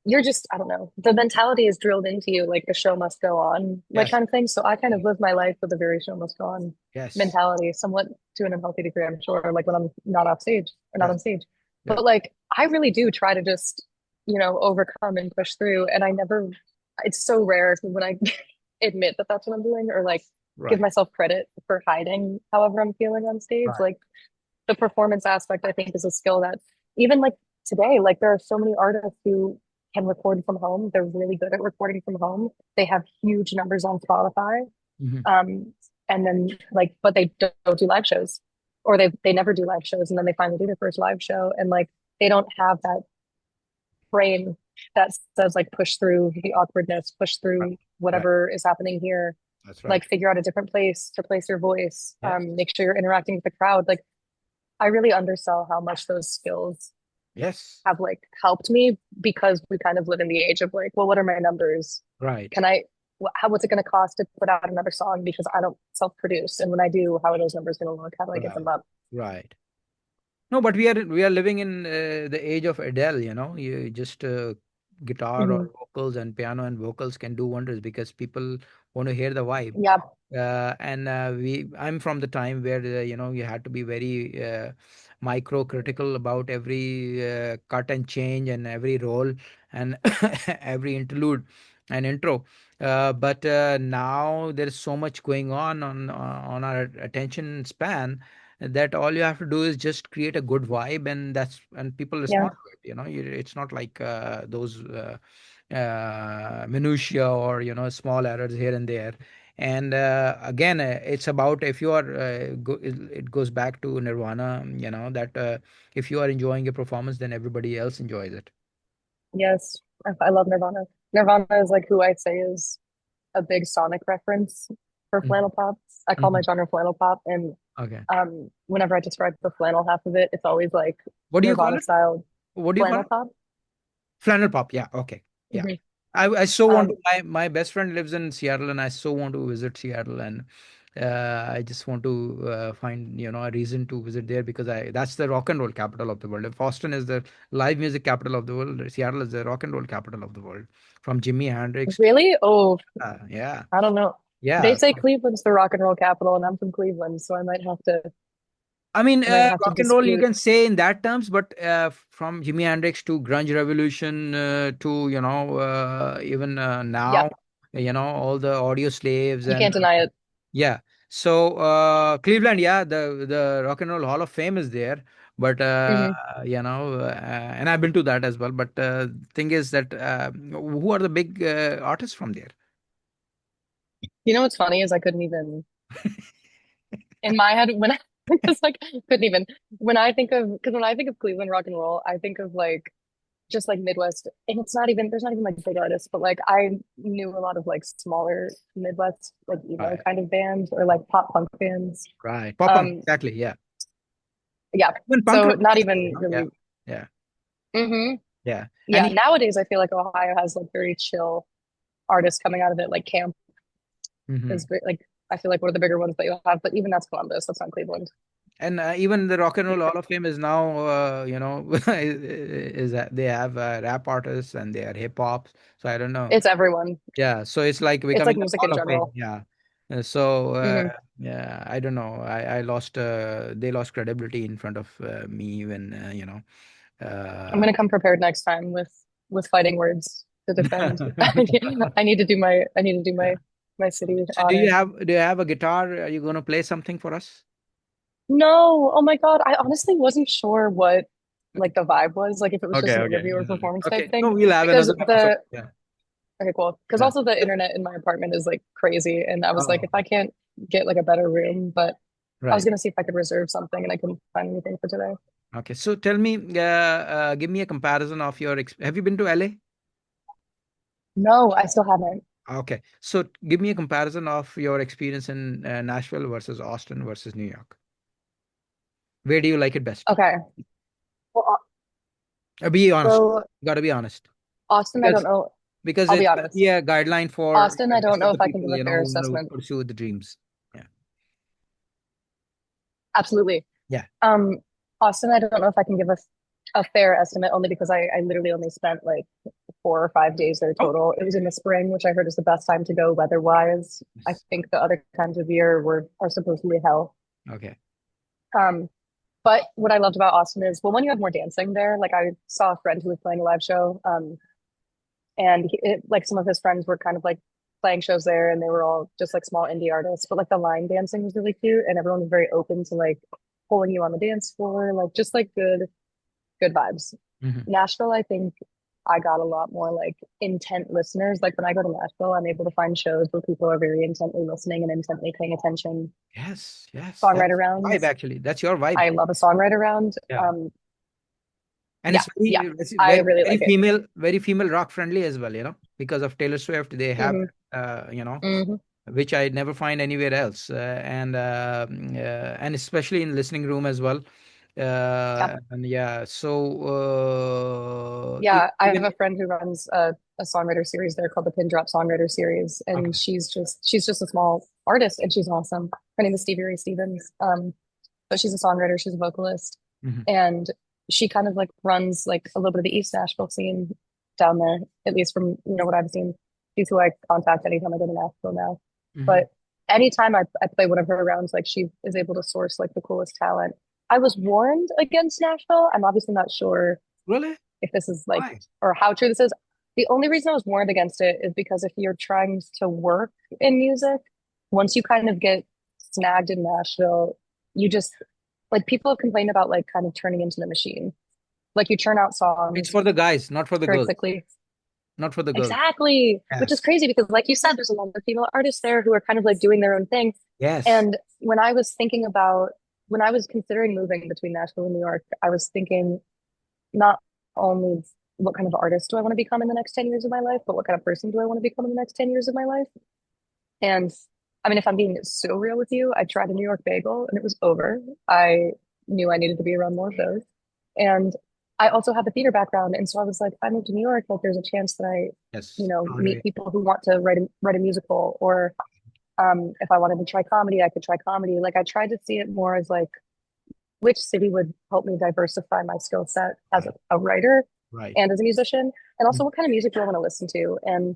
you're just I don't know the mentality is drilled into you like the show must go on like Yes. kind of thing. So I kind of live my life with a very show must go on Yes. mentality, somewhat to an unhealthy degree, I'm sure. Like when I'm not off stage or not Yes. on stage, Yeah. but like I really do try to just overcome and push through. And I never. It's so rare when I admit that that's what I'm doing or like give Right. myself credit for hiding however I'm feeling on stage. Right. Like the performance aspect, I think, is a skill that even like today, like there are so many artists who can record from home. They're really good at recording from home. They have huge numbers on Spotify. Hmm. Um, and then like, but they don't do live shows, or they never do live shows, and then they finally do their first live show, and like they don't have that brain that says like push through the awkwardness, push Right. through Right. whatever is happening here, That's right. like figure out a different place to place your voice, Yes. make sure you're interacting with the crowd. Like I really undersell how much those skills Yes. have like helped me because we kind of live in the age of like, well, what are my numbers? Right. Can I, what's it going to cost to put out another song because I don't self-produce? And when I do, how are those numbers going to look? How do I get Right. them up? Right. No, but we are living in the age of Adele, you know. You just guitar Hmm. or vocals and piano and vocals can do wonders because people want to hear the vibe. Yeah. And I'm from the time where you had to be very micro critical about every cut and change and every roll and every interlude and intro. But now there is so much going on our attention span that all you have to do is just create a good vibe, and people Yeah. respond to it. It's not like those minutia or small errors here and there. And again, it's about if you are it goes back to Nirvana, that if you are enjoying a performance, then everybody else enjoys it. Yes. I love Nirvana. Nirvana is like who I say is a big Sonic reference for Mhm. flannel pop. I call my Mhm. genre flannel pop. And Okay. whenever I describe the flannel half of it, it's always like What do you call Nirvana it? style What do you call flannel it? pop. Flannel pop. Yeah. Okay. Yeah. Hmm. I so want to. Um, My best friend lives in Seattle, and I so want to visit Seattle, and I just want to find a reason to visit there because I that's the rock and roll capital of the world. If Austin is the live music capital of the world, Seattle is the rock and roll capital of the world. From Jimi Hendrix to really? Oh, yeah, I don't know. They yeah. say Cleveland's the rock and roll capital, and I'm from Cleveland, so I mean, I might have to rock and roll you dispute. can say in that terms, but from Jimi Hendrix to grunge revolution to even Yeah, now, all the audio slaves you and can't deny it. yeah. So Cleveland, yeah, the Rock and Roll Hall of Fame is there, but Hmm. and I've been to that as well. But thing is that who are the big artists from there? You know what's funny is I couldn't even in my head when I because like couldn't even when I think of because when I think of Cleveland rock and roll, I think of like just like Midwest, and it's not even there's not even like big artists, but like I knew a lot of like smaller Midwest like emo Right, kind of bands or like pop punk bands. right. Pop punk, Um, exactly. Yeah, yeah, even punk so rock. not You even know? Yeah, really. yeah, Hmm. yeah. And Yeah, nowadays I feel like Ohio has like very chill artists coming out of it. Like Camp is mhm. great. Like I feel like one of the bigger ones that you'll have, but even that's Columbus. That's not Cleveland. And even the Rock and Roll Hall of Fame is now, is that they have rap artists and they are hip hop. So I don't know. It's everyone. Yeah, so it's like It's becoming like a music in Hall of Fame. general. Yeah. So Hmm. yeah, I don't know. I lost. They lost credibility in front of me when I'm Uh, gonna come prepared next time with fighting words to defend. I need to do yeah. my city So honor. do you have a guitar? Are you going to play something for us? No, oh my God. I honestly wasn't sure what like the vibe was, like if it was just Okay, an okay. interview or performance type Okay. thing. No, we'll have Because another episode. the Yeah. okay, cool. Because Yeah. also the internet in my apartment is like crazy. And I was like, Oh, if I can't get like a better room, but I was right. gonna see if I could reserve something and I couldn't find anything for today. Okay. So tell me, give me a comparison of your. Have you been to LA? No, I still haven't. Okay. So give me a comparison of your experience in Nashville versus Austin versus New York. Where do you like it best? Okay. Well, Be honest. so You got to be honest. Austin, I don't Because know. because I'll be it's going to be honest. a guideline for Austin, I don't rest know of the if I can people, give a fair who want to assessment. pursue the dreams. Yeah. Absolutely. Yeah. Um, Austin, I don't know if I can give a fair estimate only because I literally only spent like 4 or 5 days there Oh, total. It was in the spring, which I heard is the best time to go weather-wise. I yes. think the other times of year are supposed to be hell. Okay. Um, but what I loved about Austin is, well, when you have more dancing there, like I saw a friend who was playing a live show, and like some of his friends were kind of like playing shows there, and they were all just like small indie artists. But like the line dancing was really cute, and everyone was very open to like pulling you on the dance floor, like just like good vibes. Hmm. Nashville, I think I got a lot more like intent listeners. Like when I go to Nashville, I'm able to find shows where people are very intently listening and intently paying attention. Yes, yes, Songwriter that's vibe rounds. actually. That's your vibe. I love a songwriter round. Yeah. And Yeah, yeah, it's I very, really like it. very female rock friendly as well, because of Taylor Swift. They have, Hmm. Hmm. which I never find anywhere else. And especially in listening room as well. Yeah, And yeah, so yeah. I have even a friend who runs a songwriter series there called the Pin Drop Songwriter Series, and okay. she's just a small artist, and she's awesome. Her name is Stevie Ray Stevens. But she's a songwriter, she's a vocalist, Hmm. and she kind of like runs like a little bit of the East Nashville scene down there, at least from what I've seen. She's who I contact anytime I go to Nashville now. Hmm. But anytime I play one of her rounds, like she is able to source like the coolest talent. I was warned against Nashville. I'm obviously not sure Really? if this is like Why? or how true this is. The only reason I was warned against it is because if you're trying to work in music, once you kind of get snagged in Nashville, you just like people have complained about like kind of turning into the machine. Like you churn out It's songs for the guys, not for the very girls. quickly. Not for the girls. Exactly. Which is Yes. crazy because like you said, there's a lot of female artists there who are kind of like doing their own thing. Yes. And when I was considering moving between Nashville and New York, I was thinking not only what kind of artist do I want to become in the next 10 years of my life, but what kind of person do I want to become in the next 10 years of my life? And I mean, if I'm being so real with you, I tried a New York bagel and it was over. I knew I needed to be around more of those. And I also have a theater background. And so I was like, if I move to New York, like there's a chance that Yes. meet Broadway. people who want to write a musical, or if I wanted to try comedy, I could try comedy. Like I tried to see it more as like which city would help me diversify my skill set as Right. a writer Right. and as a musician, and also what kind of music do I want to listen to. And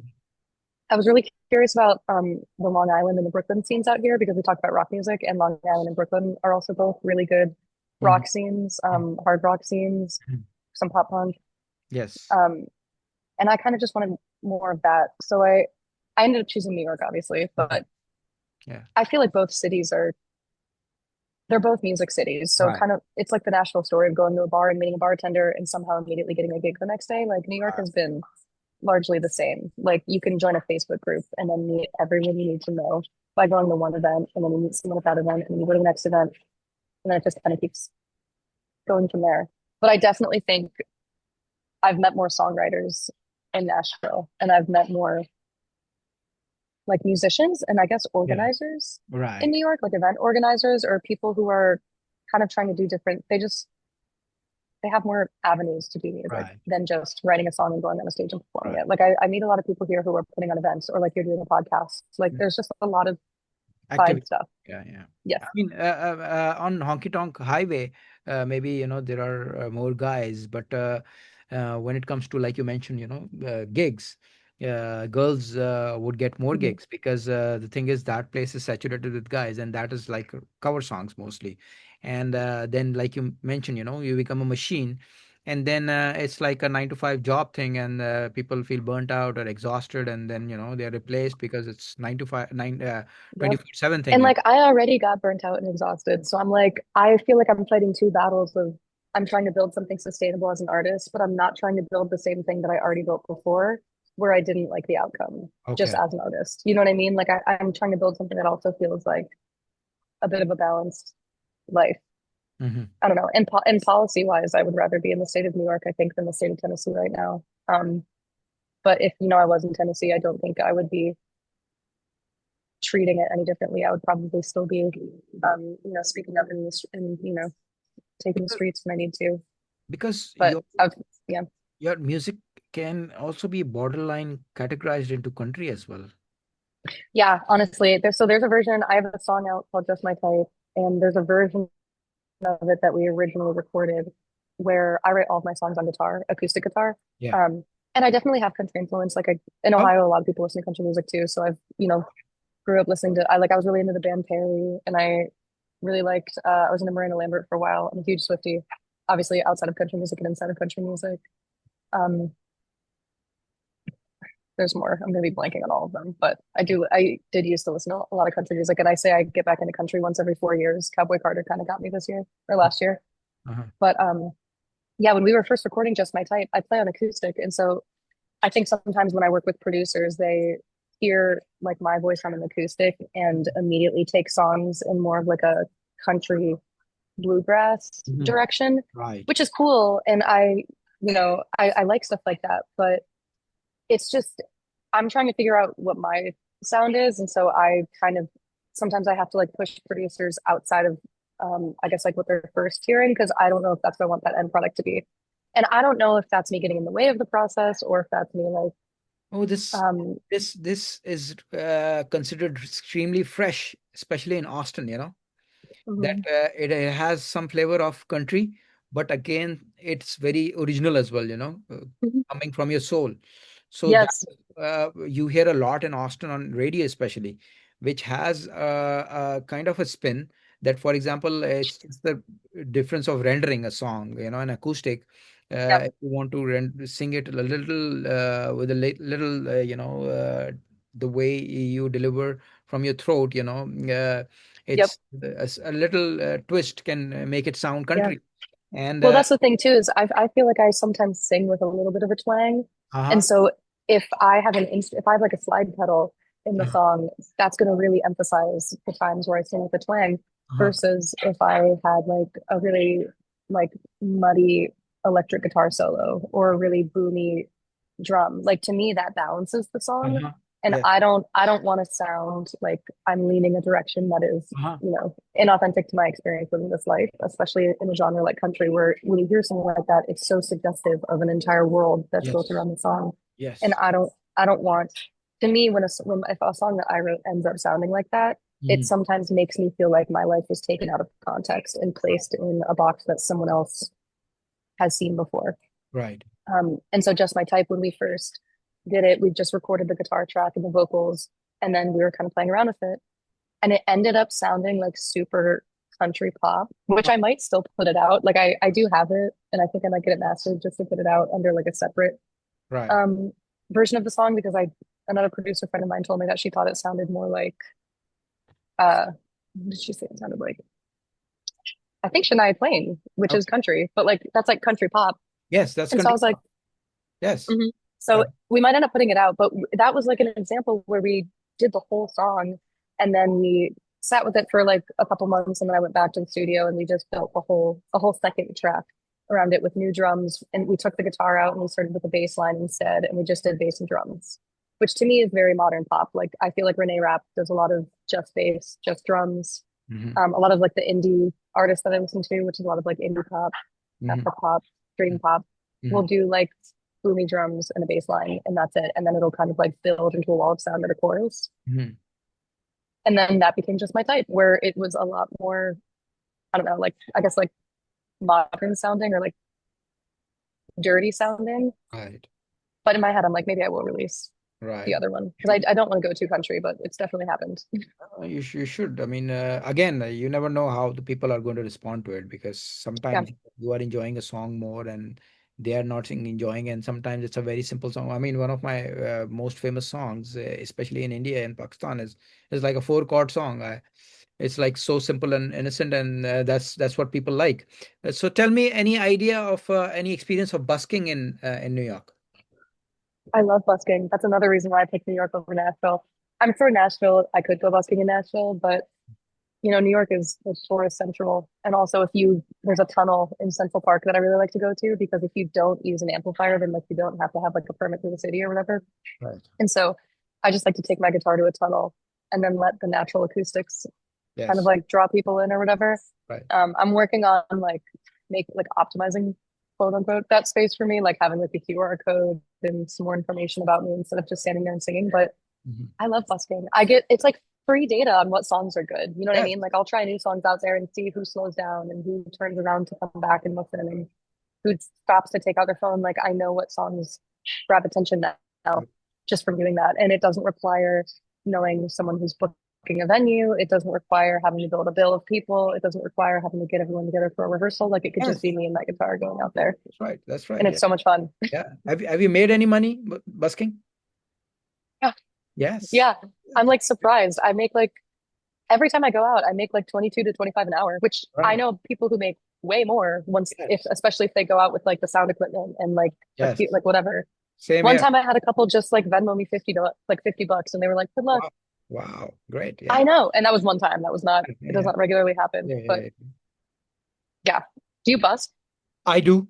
I was really curious about the Long Island and the Brooklyn scenes out here because we talked about rock music, and Long Island and Brooklyn are also both really good Mhm. rock scenes, hard rock scenes, Mhm. some pop punk. Yes. Um, and I kind of just wanted more of that. So I ended up choosing New York, obviously, Mhm. but Yeah. I feel like both cities are they're both music cities. So Right. kind of it's like the Nashville story of going to a bar and meeting a bartender and somehow immediately getting a gig the next day. Like New York Right. has been largely the same. Like you can join a Facebook group and then meet everyone you need to know by going to one event, and then you meet someone at that event and then you go to the next event, and then it just kind of keeps going from there. But I definitely think I've met more songwriters in Nashville, and I've met more like musicians and I guess Yeah. organizers in Right. New York, like event organizers or people who are kind of trying to do different, they have more avenues to do music Right. than just writing a song and going on a stage and performing Right. it. Like I meet a lot of people here who are putting on events or like you're doing a podcast. Like there's just a lot of side Activity. stuff. Yeah. Yeah. Yes. I mean, on Honky Tonk Highway, maybe, there are more guys, but when it comes to, like you mentioned, gigs, girls would get more Hmm. gigs because the thing is that place is saturated with guys, and that is like cover songs mostly. And then, like you mentioned, you become a machine. And then it's like a 9 to 5 job thing, and people feel burnt out or exhausted, and then they're replaced because it's 9 to 5, 24/7 thing. And like I already got burnt out and exhausted. So I'm like, I feel like I'm fighting two battles of I'm trying to build something sustainable as an artist, but I'm not trying to build the same thing that I already built before where I didn't like the outcome just Okay. as an artist. You know what I mean? Like I'm trying to build something that also feels like a bit of a balanced life. Hmm. I don't know. And policy wise, I would rather be in the state of New York, I think, than the state of Tennessee right now. But if I was in Tennessee, I don't think I would be treating it any differently. I would probably still be, speaking up in this and taking the Because streets when I need to. because But yeah, your music can also be borderline categorized into country as well. Yeah, honestly, there's a version. I have a song out called Just My Type, and there's a version of it that we originally recorded where I write all of my songs on guitar, acoustic guitar. Yeah. Um, and I definitely have country influence. In Oh, Ohio, a lot of people listen to country music too. So grew up listening to I was really into the band Perry, and I really liked I was into Miranda Lambert for a while. I'm a huge Swiftie, obviously outside of country music and inside of country music. Um, there's more. I'm gonna be blanking on all of them, but I did used to listen to a lot of country music, and I say I get back into country once every 4 years. Cowboy Carter kind of got me this year or last year. uh-huh. But yeah, when we were first recording Just My Type, I play on acoustic, and so I think sometimes when I work with producers, they hear like my voice on an acoustic and immediately take songs in more of like a country bluegrass Mhm. direction, Right. which is cool. And I like stuff like that, but it's just I'm trying to figure out what my sound is, and so I kind of sometimes I have to like push producers outside of I guess like what they're first hearing because I don't know if that's what I want that end product to be. And I don't know if that's me getting in the way of the process or if that's me like Oh, this um this this is considered extremely fresh, especially in Austin, that mhm. it has some flavor of country, but again, it's very original as well, Mhm. coming from your soul. So that Yes. you hear a lot in Austin on radio, especially, which has a kind of a spin that, for example, it's just the difference of rendering a song, an acoustic. Yep. If you want to sing it a little with a little, the way you deliver from your throat, Yep. it's a little twist can make it sound Yeah. country. And Well, that's the thing too, is I feel like I sometimes sing with a little bit of a twang. And uh-huh, so if I have like a slide pedal in the uh-huh, song, that's going to really emphasize the times where I sing with a twang uh-huh, versus if I had like a really like muddy electric guitar solo or a really boomy drum. Like to me, that balances the song. uh-huh, And yeah, I don't want to sound like I'm leaning a direction that is, uh-huh, inauthentic to my experience living this life, especially in a genre like country, where when you hear something like that, it's so suggestive of an entire world that's built yes, around the song. And yes. I don't want to me when if a song that I wrote ends up sounding like that, it Mhm. sometimes makes me feel like my life was taken out of context and placed in a box that someone else has seen before. Right. And so Just My Type, when we first did it, we just recorded the guitar track and the vocals, and then we were kind of playing around with it. And it ended up sounding like super country pop, which I might still put it out. Like I do have it, and I think I might get it mastered just to put it out under like a separate Right. um version of the song because I another producer friend of mine told me that she thought it sounded more like what did she say it sounded like? I think Shania Twain, which is Okay. country, but like that's like country pop. Yes, that's And so I country was like, pop. Yes. mhm. Uh, So we might end up putting it out, but that was like an example where we did the whole song and then we sat with it for like a couple months and then I went back to the studio and we just built a whole second track around it with new drums and we took the guitar out and we started with the bass line instead and we just did bass and drums, which to me is very modern pop. Like I feel like Renee Rapp does a lot of just bass, just drums. mhm, A lot of like the indie artists that I listen to, which is a lot of like indie pop, mhm, Afro pop, dream pop, will mhm. do like boomy drums and a bass line, and that's it. And then it'll kind of like build into a wall of sound at a chorus. Mhm. And then that became Just My Type, where it was a lot more, I don't know, like I guess like modern sounding or like dirty sounding. Right. But in my head, I'm like, maybe I will release the Right. other one because I don't want to go too country, but it's definitely happened. You should. I mean, again, you never know how the people are going to respond to it because Yeah. sometimes you are enjoying a song more and they are not enjoying, and sometimes it's a very simple song. I mean, one of my most famous songs, especially in India and Pakistan, is like a four-chord song. It's like so simple and innocent, and that's what people like. So, tell me, any idea of any experience of busking in New York? I love busking. That's another reason why I picked New York over Nashville. I'm for Nashville. I could go busking in Nashville, but New York is the tourist central. And also there's a tunnel in Central Park that I really like to go to because if you don't use an amplifier, then like you don't have to have like a permit through the city or whatever. Right. And so I just like to take my guitar to a tunnel and then let the natural acoustics kind of Yes. like draw people in or whatever. Right. I'm working on like optimizing quote unquote that space for me, like having like a QR code and some more information about me instead of just standing there and singing. But Mhm. I love busking. I get it's like free data on what songs are good. You know what I Yes. mean? Like I'll try new songs out there and see who slows down and who turns around to come back and listen and who stops to take out their phone. Like I know what songs grab attention now just from doing that. And it doesn't require knowing someone who's booking a venue. It doesn't require having to build a bill of people. It doesn't require having to get everyone together for a rehearsal. Like it could just be Yes. me and my guitar going out there. That's right. That's And right. it's Yeah. so much fun. Yeah. Have you made any money busking? Yeah. Yes. Yeah. I'm like surprised. I make like every time I go out, I make like 22 to 25 an hour, which I Right. know people who make way more once if Yes. especially if they go out with like the sound equipment and like a Yes. few like whatever. Same One here. time I had a couple just like Venmo me like $50 and they were like, good luck. Wow. Wow. Great. I Yeah. know. And that was one time. That was not, Yeah. it does Yeah. not regularly happen. Yeah. But Yeah. yeah. Do you bus? I do,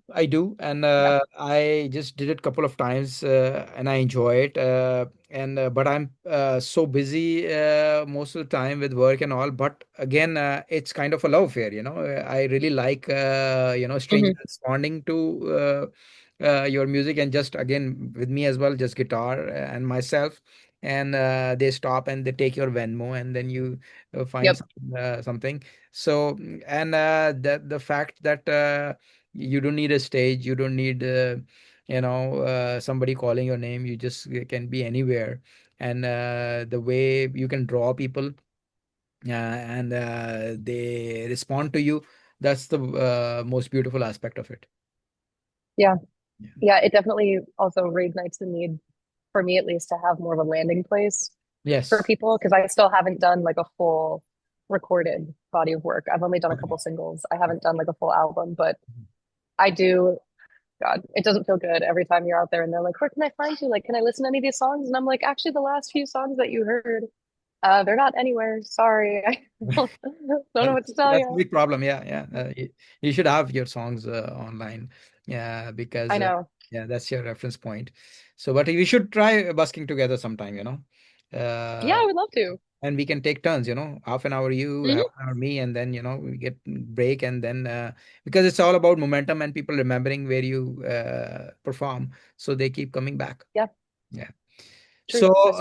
and Yeah. I just did it couple of times, and I enjoy it. And but I'm so busy most of the time with work and all. But again, it's kind of a love affair, you know. I really like strangers Hmm. responding to your music, and just again with me as well, just guitar and myself, and they stop and they take your Venmo, and then you find Yep. something. So, and the fact that. You don't need a stage, you don't need somebody calling your name, you just can be anywhere. And the way you can draw people, and they respond to you, that's the most beautiful aspect of it. Yeah. Yeah. Yeah. It definitely also reignites the need for me at least to have more of a landing place for Yes. people because I still haven't done like a full recorded body of work. I've only done a couple Okay. singles. I haven't done like a full album, but I do. God, it doesn't feel good every time you're out there and they're like, where can I find you? Like, can I listen to any of these songs? And I'm like, actually, the last few songs that you heard, they're not anywhere. Sorry. I don't know what to tell That's a you. big problem. Yeah, yeah. You should have your songs online. Yeah, I because know. yeah, that's your reference point. So, but we should try busking together sometime, you know. Yeah, Uh, I would love to. and we can take turns, you know, half an hour you, half Hmm. an hour me, and then, we get break, and then because it's all about momentum and people remembering where you perform, so they keep coming back. Yeah, Yeah. true. So, That's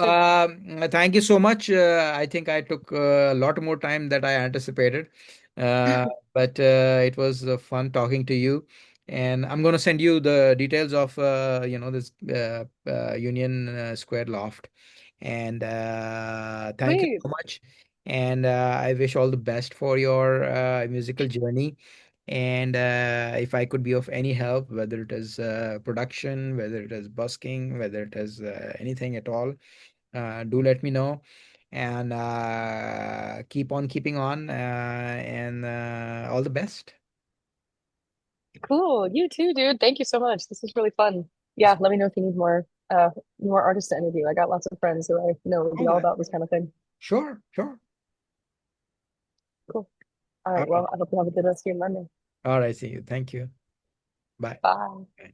true. thank you so much. I think I took a lot more time than I anticipated, uh, but it was fun talking to you. And I'm going to send you the details of this Union Square Loft. And thank you Sweet. so much. And I wish all the best for your musical journey. And if I could be of any help, whether it is production, whether it is busking, whether it is anything at all, do let me know. And keep on keeping on. And all the best. Cool. You too, dude. Thank you so much. This was really fun. Yeah, let me know if you need more artists to interview. I got lots of friends who I know would All be all right. about this kind of thing. Sure, sure. Cool. All All right. right. Well, I hope you have a good rest of your Monday. All right. See you. Thank you. Bye. Bye. Bye.